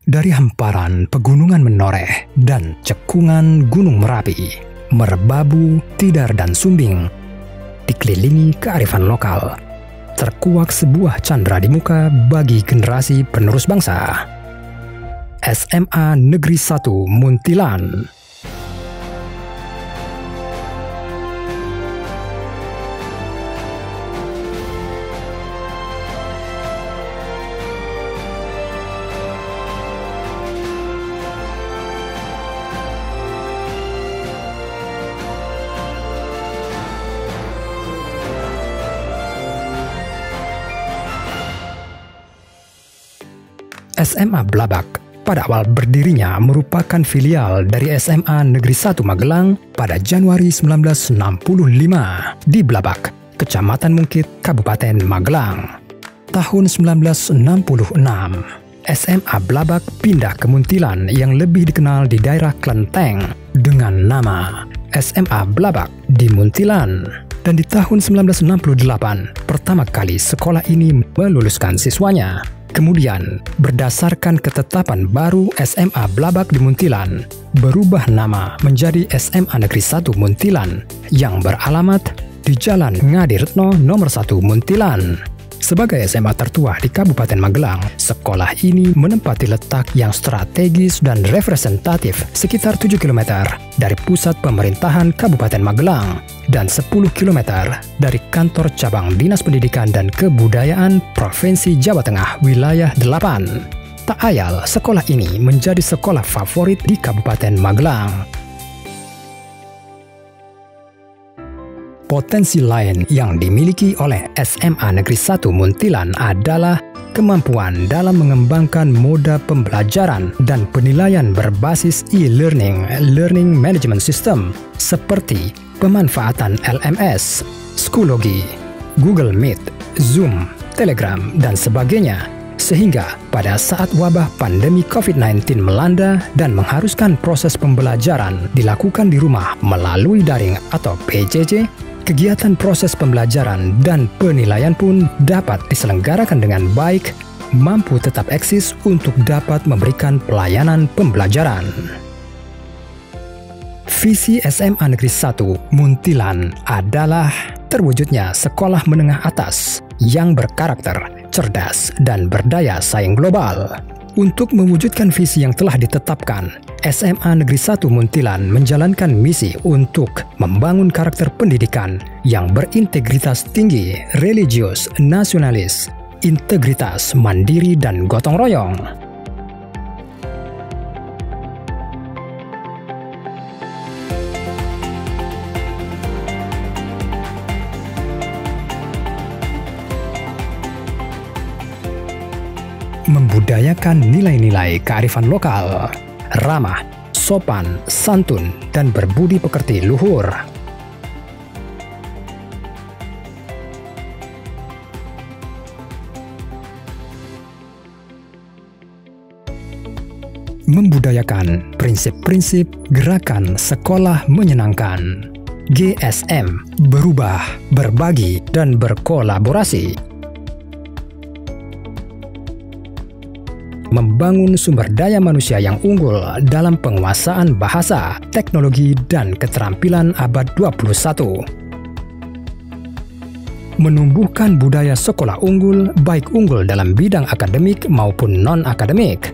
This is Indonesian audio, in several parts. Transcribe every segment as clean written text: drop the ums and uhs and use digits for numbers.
Dari hamparan pegunungan menoreh dan cekungan Gunung Merapi, Merbabu, Tidar, dan Sumbing, dikelilingi kearifan lokal, terkuak sebuah candra di muka bagi generasi penerus bangsa. SMA Negeri 1 Muntilan. SMA Blabak pada awal berdirinya merupakan filial dari SMA Negeri 1 Magelang pada Januari 1965 di Blabak, Kecamatan Mungkit, Kabupaten Magelang. Tahun 1966, SMA Blabak pindah ke Muntilan yang lebih dikenal di daerah Klenteng dengan nama SMA Blabak di Muntilan. Dan di tahun 1968, pertama kali sekolah ini meluluskan siswanya. Kemudian, berdasarkan ketetapan baru SMA Blabak di Muntilan, berubah nama menjadi SMA Negeri 1 Muntilan yang beralamat di Jalan Ngadiretno nomor 1 Muntilan. Sebagai SMA tertua di Kabupaten Magelang, sekolah ini menempati letak yang strategis dan representatif sekitar 7 km dari pusat pemerintahan Kabupaten Magelang dan 10 km dari kantor cabang Dinas Pendidikan dan Kebudayaan Provinsi Jawa Tengah Wilayah 8. Tak ayal, sekolah ini menjadi sekolah favorit di Kabupaten Magelang. Potensi lain yang dimiliki oleh SMA Negeri 1 Muntilan adalah kemampuan dalam mengembangkan moda pembelajaran dan penilaian berbasis e-learning, learning management system, seperti pemanfaatan LMS, Schoology, Google Meet, Zoom, Telegram, dan sebagainya. Sehingga pada saat wabah pandemi COVID-19 melanda dan mengharuskan proses pembelajaran dilakukan di rumah melalui daring atau PJJ, kegiatan proses pembelajaran dan penilaian pun dapat diselenggarakan dengan baik, mampu tetap eksis untuk dapat memberikan pelayanan pembelajaran. Visi SMA Negeri 1 Muntilan adalah terwujudnya sekolah menengah atas yang berkarakter, cerdas, dan berdaya saing global. Untuk mewujudkan visi yang telah ditetapkan, SMA Negeri 1 Muntilan menjalankan misi untuk membangun karakter pendidikan yang berintegritas tinggi, religius, nasionalis, integritas, mandiri, dan gotong royong. Membudayakan nilai-nilai kearifan lokal, ramah, sopan, santun, dan berbudi pekerti luhur. Membudayakan prinsip-prinsip gerakan sekolah menyenangkan. GSM, berubah, berbagi, dan berkolaborasi. Membangun sumber daya manusia yang unggul dalam penguasaan bahasa, teknologi, dan keterampilan abad 21. Menumbuhkan budaya sekolah unggul, baik unggul dalam bidang akademik maupun non-akademik.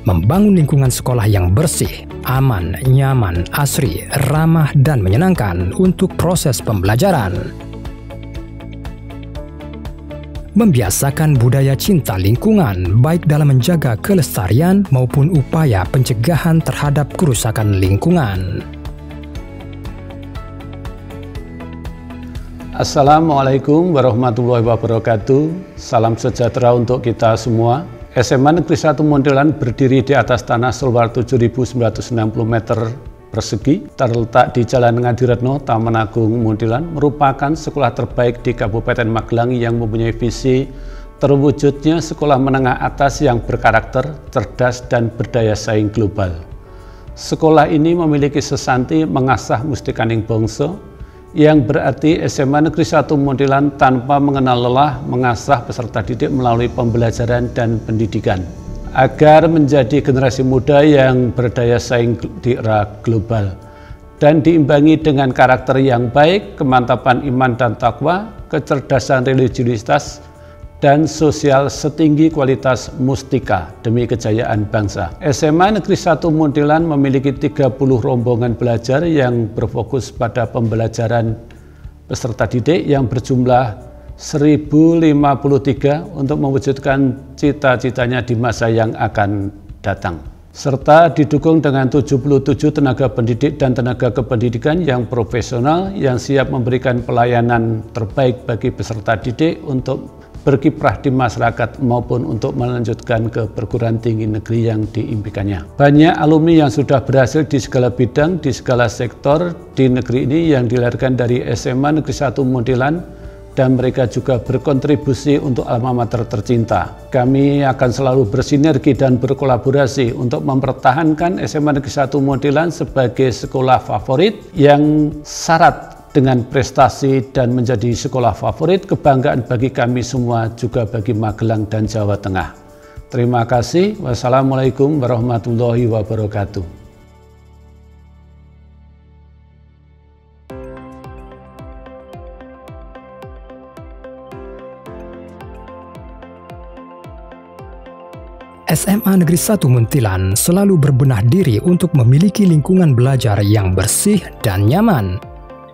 Membangun lingkungan sekolah yang bersih, aman, nyaman, asri, ramah, dan menyenangkan untuk proses pembelajaran. Membiasakan budaya cinta lingkungan baik dalam menjaga kelestarian maupun upaya pencegahan terhadap kerusakan lingkungan. Assalamualaikum warahmatullahi wabarakatuh. Salam sejahtera untuk kita semua. SMA Negeri 1 Muntilan berdiri di atas tanah seluas 7.960 meter persegi, terletak di Jalan Ngadiretno, Taman Agung, Muntilan, merupakan sekolah terbaik di Kabupaten Magelang yang mempunyai visi terwujudnya sekolah menengah atas yang berkarakter, cerdas, dan berdaya saing global. Sekolah ini memiliki sesanti mengasah mustikaning bangsa yang berarti SMA Negeri 1 Muntilan tanpa mengenal lelah mengasah peserta didik melalui pembelajaran dan pendidikan agar menjadi generasi muda yang berdaya saing di era global dan diimbangi dengan karakter yang baik, kemantapan iman dan takwa, kecerdasan religiusitas, dan sosial setinggi kualitas mustika demi kejayaan bangsa. SMA Negeri 1 Muntilan memiliki 30 rombongan belajar yang berfokus pada pembelajaran peserta didik yang berjumlah 1053 untuk mewujudkan cita-citanya di masa yang akan datang. Serta didukung dengan 77 tenaga pendidik dan tenaga kependidikan yang profesional yang siap memberikan pelayanan terbaik bagi peserta didik untuk berkiprah di masyarakat maupun untuk melanjutkan ke perguruan tinggi negeri yang diimpikannya. Banyak alumni yang sudah berhasil di segala bidang, di segala sektor di negeri ini yang dilahirkan dari SMA Negeri 1 Muntilan, dan mereka juga berkontribusi untuk alma mater tercinta. Kami akan selalu bersinergi dan berkolaborasi untuk mempertahankan SMA Negeri 1 Muntilan sebagai sekolah favorit yang syarat dengan prestasi dan menjadi sekolah favorit kebanggaan bagi kami semua, juga bagi Magelang dan Jawa Tengah. Terima kasih. Wassalamualaikum warahmatullahi wabarakatuh. SMA Negeri 1 Muntilan selalu berbenah diri untuk memiliki lingkungan belajar yang bersih dan nyaman.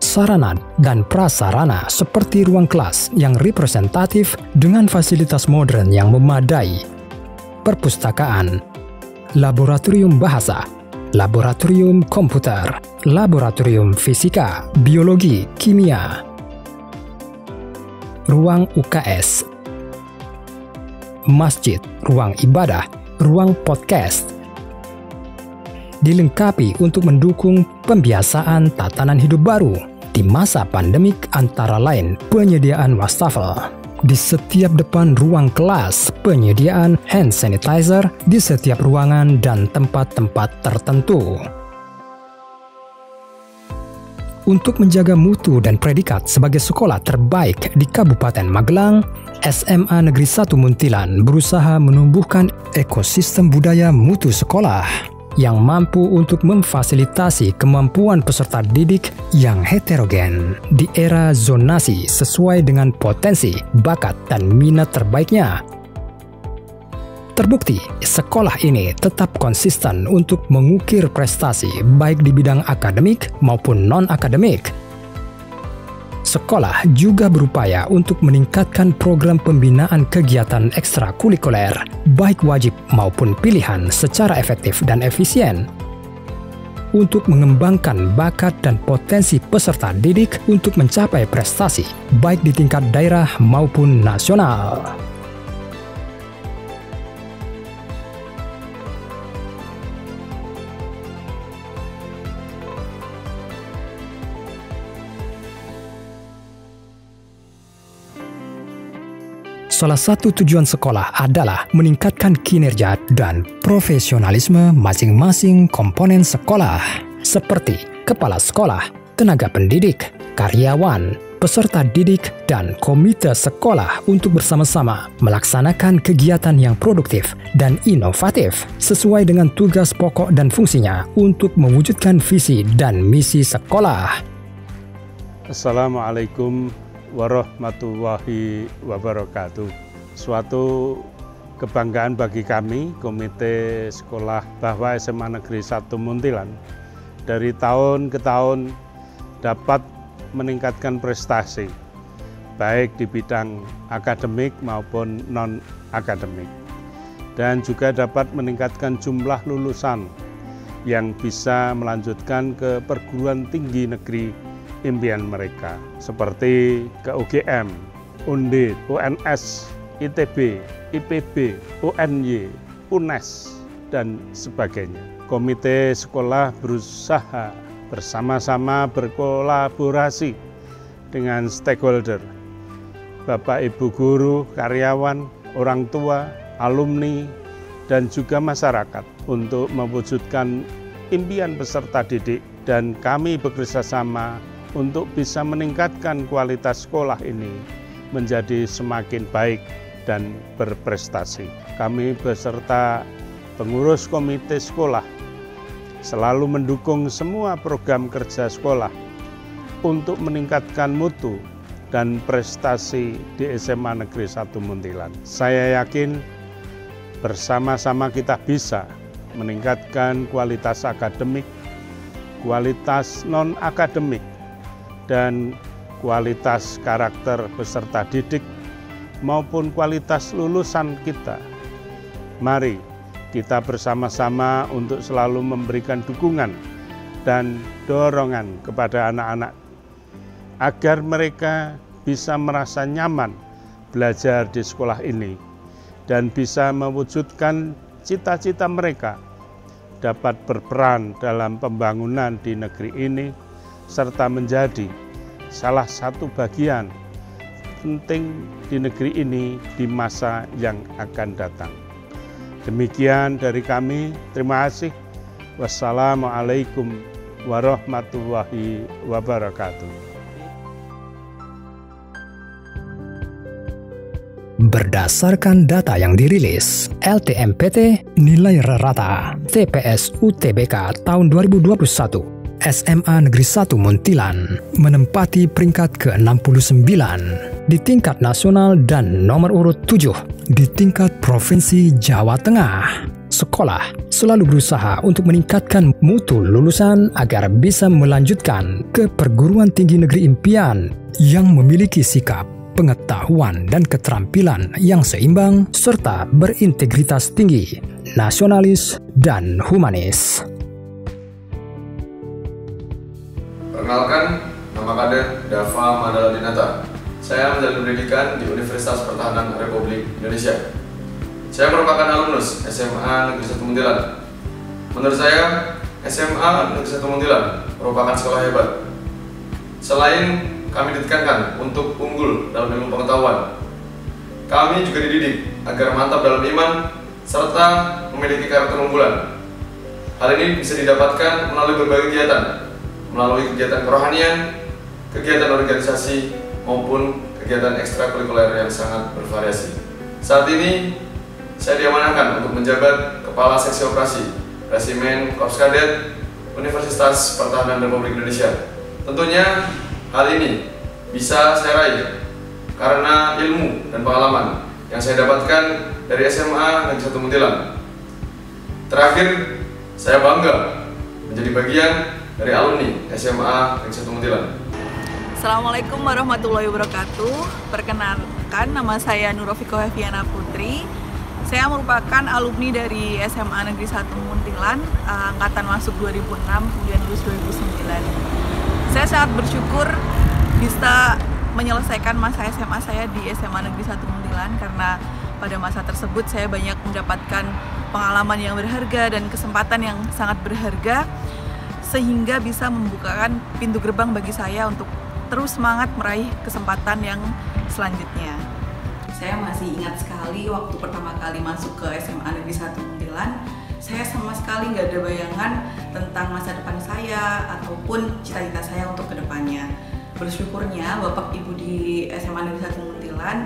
Sarana dan prasarana seperti ruang kelas yang representatif dengan fasilitas modern yang memadai, perpustakaan, laboratorium bahasa, laboratorium komputer, laboratorium fisika, biologi, kimia, ruang UKS, masjid, ruang ibadah, ruang podcast, dilengkapi untuk mendukung pembiasaan tatanan hidup baru di masa pandemik, antara lain penyediaan wastafel di setiap depan ruang kelas, penyediaan hand sanitizer di setiap ruangan dan tempat-tempat tertentu. Untuk menjaga mutu dan predikat sebagai sekolah terbaik di Kabupaten Magelang, SMA Negeri 1 Muntilan berusaha menumbuhkan ekosistem budaya mutu sekolah yang mampu untuk memfasilitasi kemampuan peserta didik yang heterogen di era zonasi sesuai dengan potensi, bakat, dan minat terbaiknya. Terbukti, sekolah ini tetap konsisten untuk mengukir prestasi baik di bidang akademik maupun non-akademik. Sekolah juga berupaya untuk meningkatkan program pembinaan kegiatan ekstrakurikuler, baik wajib maupun pilihan secara efektif dan efisien, untuk mengembangkan bakat dan potensi peserta didik untuk mencapai prestasi, baik di tingkat daerah maupun nasional. Salah satu tujuan sekolah adalah meningkatkan kinerja dan profesionalisme masing-masing komponen sekolah, seperti kepala sekolah, tenaga pendidik, karyawan, peserta didik, dan komite sekolah untuk bersama-sama melaksanakan kegiatan yang produktif dan inovatif sesuai dengan tugas pokok dan fungsinya untuk mewujudkan visi dan misi sekolah. Assalamualaikum warahmatullahi wabarakatuh. Suatu kebanggaan bagi kami, Komite Sekolah bahwa SMA Negeri 1 Muntilan dari tahun ke tahun dapat meningkatkan prestasi, baik di bidang akademik maupun non-akademik, dan juga dapat meningkatkan jumlah lulusan yang bisa melanjutkan ke perguruan tinggi negeri impian mereka, seperti ke UGM, Undip, UNS, ITB, IPB, UNY, UNES, dan sebagainya. Komite sekolah berusaha bersama-sama berkolaborasi dengan stakeholder, Bapak Ibu guru, karyawan, orang tua, alumni, dan juga masyarakat untuk mewujudkan impian peserta didik, dan kami bekerjasama untuk bisa meningkatkan kualitas sekolah ini menjadi semakin baik dan berprestasi. Kami beserta pengurus komite sekolah selalu mendukung semua program kerja sekolah untuk meningkatkan mutu dan prestasi di SMA Negeri 1 Munthilan. Saya yakin bersama-sama kita bisa meningkatkan kualitas akademik, kualitas non-akademik, dan kualitas karakter peserta didik maupun kualitas lulusan kita. Mari kita bersama-sama untuk selalu memberikan dukungan dan dorongan kepada anak-anak agar mereka bisa merasa nyaman belajar di sekolah ini dan bisa mewujudkan cita-cita mereka dapat berperan dalam pembangunan di negeri ini serta menjadi salah satu bagian penting di negeri ini di masa yang akan datang. Demikian dari kami, terima kasih. Wassalamualaikum warahmatullahi wabarakatuh. Berdasarkan data yang dirilis LTMPT Nilai Rata TPS UTBK tahun 2021, SMA Negeri 1 Munthilan menempati peringkat ke-69 di tingkat nasional dan nomor urut 7 di tingkat Provinsi Jawa Tengah. Sekolah selalu berusaha untuk meningkatkan mutu lulusan agar bisa melanjutkan ke perguruan tinggi negeri impian yang memiliki sikap, pengetahuan, dan keterampilan yang seimbang serta berintegritas tinggi, nasionalis, dan humanis. Perkenalkan, nama kader Dava Mandala Dinata. Saya menjalani pendidikan di Universitas Pertahanan Republik Indonesia. Saya merupakan alumnus SMA Negeri 1 Munthilan. Menurut saya, SMA Negeri 1 Munthilan merupakan sekolah hebat. Selain kami ditekankan untuk unggul dalam ilmu pengetahuan, kami juga dididik agar mantap dalam iman serta memiliki karakter unggulan. Hal ini bisa didapatkan melalui berbagai kegiatan, melalui kegiatan kerohanian, kegiatan organisasi, maupun kegiatan ekstrakurikuler yang sangat bervariasi. Saat ini, saya diamanahkan untuk menjabat Kepala Seksi Operasi Resimen Korps Kadet Universitas Pertahanan Republik Indonesia. Tentunya hal ini bisa saya raih karena ilmu dan pengalaman yang saya dapatkan dari SMA Negeri 1 Munthilan. Terakhir, saya bangga menjadi bagian dari alumni SMA Negeri 1 Munthilan. Assalamualaikum warahmatullahi wabarakatuh. Perkenalkan, nama saya Nurofiko Heviana Putri. Saya merupakan alumni dari SMA Negeri 1 Munthilan, angkatan masuk 2006, kemudian lulus 2009. Saya sangat bersyukur bisa menyelesaikan masa SMA saya di SMA Negeri 1 Munthilan karena pada masa tersebut saya banyak mendapatkan pengalaman yang berharga dan kesempatan yang sangat berharga sehingga bisa membukakan pintu gerbang bagi saya untuk terus semangat meraih kesempatan yang selanjutnya. Saya masih ingat sekali waktu pertama kali masuk ke SMA Negeri 1 Munthilan, saya sama sekali nggak ada bayangan tentang masa depan saya ataupun cita-cita saya untuk kedepannya. Bersyukurnya Bapak Ibu di SMA Negeri 1 Munthilan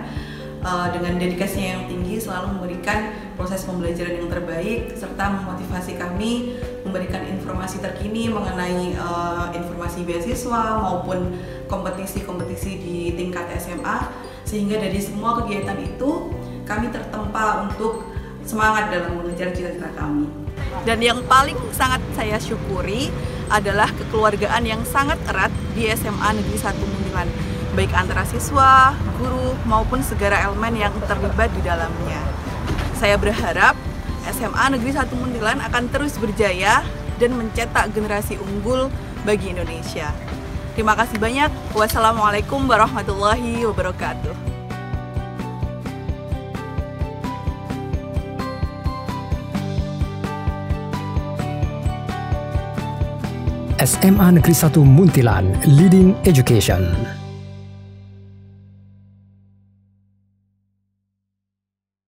dengan dedikasinya yang tinggi selalu memberikan proses pembelajaran yang terbaik serta memotivasi kami memberikan informasi terkini mengenai informasi beasiswa maupun kompetisi-kompetisi di tingkat SMA, sehingga dari semua kegiatan itu kami tertempa untuk semangat dalam mengejar cita-cita kami. Dan yang paling sangat saya syukuri adalah kekeluargaan yang sangat erat di SMA Negeri 1 Munthilan, baik antara siswa, guru, maupun segala elemen yang terlibat di dalamnya. Saya berharap SMA Negeri 1 Munthilan akan terus berjaya dan mencetak generasi unggul bagi Indonesia. Terima kasih banyak. Wassalamualaikum warahmatullahi wabarakatuh. SMA Negeri 1 Munthilan, Leading Education.